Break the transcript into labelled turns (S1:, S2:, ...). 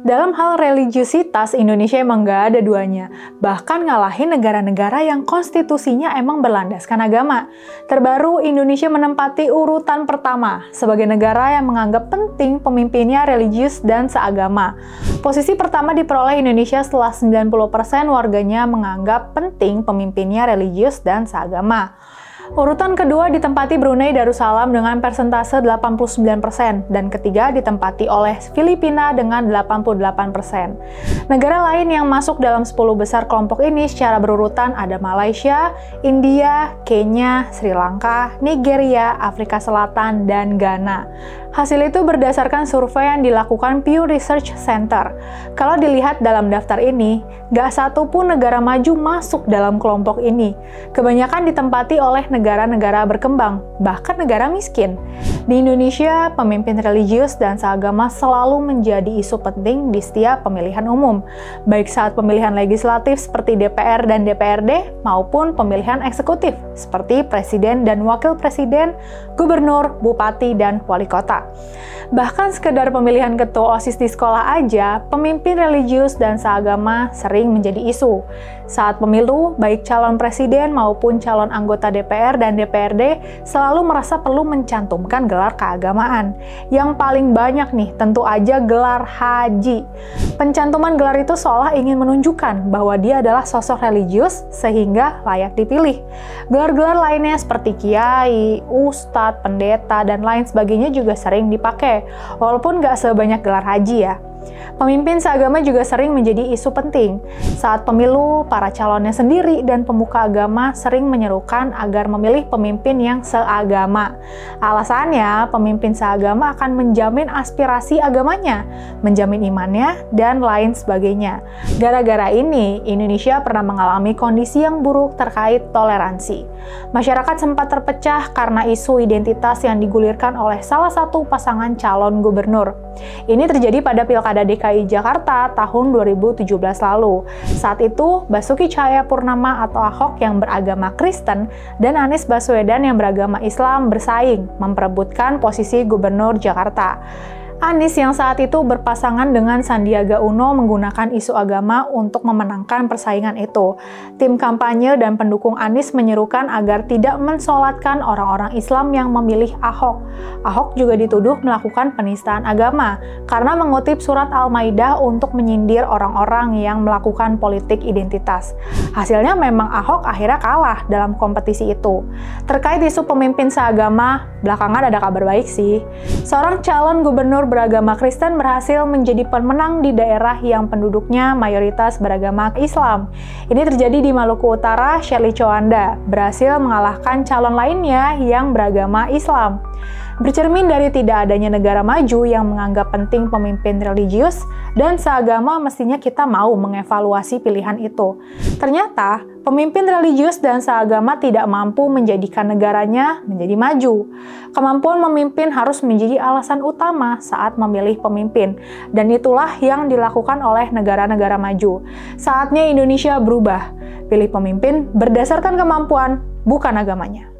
S1: Dalam hal religiusitas, Indonesia emang nggak ada duanya. Bahkan ngalahin negara-negara yang konstitusinya emang berlandaskan agama. Terbaru, Indonesia menempati urutan pertama sebagai negara yang menganggap penting pemimpinnya religius dan seagama. Posisi pertama diperoleh Indonesia setelah 90% warganya menganggap penting pemimpinnya religius dan seagama. Urutan kedua ditempati Brunei Darussalam dengan persentase 89% dan ketiga ditempati oleh Filipina dengan 88%. Negara lain yang masuk dalam 10 besar kelompok ini secara berurutan ada Malaysia, India, Kenya, Sri Lanka, Nigeria, Afrika Selatan, dan Ghana. Hasil itu berdasarkan survei yang dilakukan Pew Research Center. Kalau dilihat dalam daftar ini, nggak satu pun negara maju masuk dalam kelompok ini. Kebanyakan ditempati oleh negara-negara berkembang, bahkan negara miskin. Di Indonesia, pemimpin religius dan seagama selalu menjadi isu penting di setiap pemilihan umum, baik saat pemilihan legislatif seperti DPR dan DPRD, maupun pemilihan eksekutif seperti presiden dan wakil presiden, gubernur, bupati, dan wali kota. Bahkan sekedar pemilihan ketua OSIS di sekolah aja, pemimpin religius dan seagama sering menjadi isu. Saat pemilu, baik calon presiden maupun calon anggota DPR dan DPRD selalu merasa perlu mencantumkan gelar keagamaan. Yang paling banyak nih, tentu aja gelar haji. Pencantuman gelar itu seolah ingin menunjukkan bahwa dia adalah sosok religius sehingga layak dipilih. Gelar-gelar lainnya seperti kiai, ustadz, pendeta, dan lain sebagainya juga sering dipakai, walaupun nggak sebanyak gelar haji ya. Pemimpin seagama juga sering menjadi isu penting. Saat pemilu, para calonnya sendiri dan pemuka agama sering menyerukan agar memilih pemimpin yang seagama. Alasannya, pemimpin seagama akan menjamin aspirasi agamanya, menjamin imannya, dan lain sebagainya. Gara-gara ini, Indonesia pernah mengalami kondisi yang buruk terkait toleransi. Masyarakat sempat terpecah karena isu identitas yang digulirkan oleh salah satu pasangan calon gubernur. Ini terjadi pada Pilkada DKI Jakarta tahun 2017 lalu. Saat itu, Basuki Cahayapurnama atau Ahok yang beragama Kristen dan Anies Baswedan yang beragama Islam bersaing memperebutkan posisi Gubernur Jakarta. Anies yang saat itu berpasangan dengan Sandiaga Uno menggunakan isu agama untuk memenangkan persaingan itu. Tim kampanye dan pendukung Anies menyerukan agar tidak mensolatkan orang-orang Islam yang memilih Ahok. Ahok juga dituduh melakukan penistaan agama karena mengutip surat Al-Maidah untuk menyindir orang-orang yang melakukan politik identitas. Hasilnya memang Ahok akhirnya kalah dalam kompetisi itu. Terkait isu pemimpin seagama, belakangan ada kabar baik sih. Seorang calon gubernur beragama Kristen berhasil menjadi pemenang di daerah yang penduduknya mayoritas beragama Islam. Ini terjadi di Maluku Utara. Shirley Chowanda berhasil mengalahkan calon lainnya yang beragama Islam. Bercermin dari tidak adanya negara maju yang menganggap penting pemimpin religius dan seagama, mestinya kita mau mengevaluasi pilihan itu. Ternyata, pemimpin religius dan seagama tidak mampu menjadikan negaranya menjadi maju. Kemampuan memimpin harus menjadi alasan utama saat memilih pemimpin, dan itulah yang dilakukan oleh negara-negara maju. Saatnya Indonesia berubah, pilih pemimpin berdasarkan kemampuan, bukan agamanya.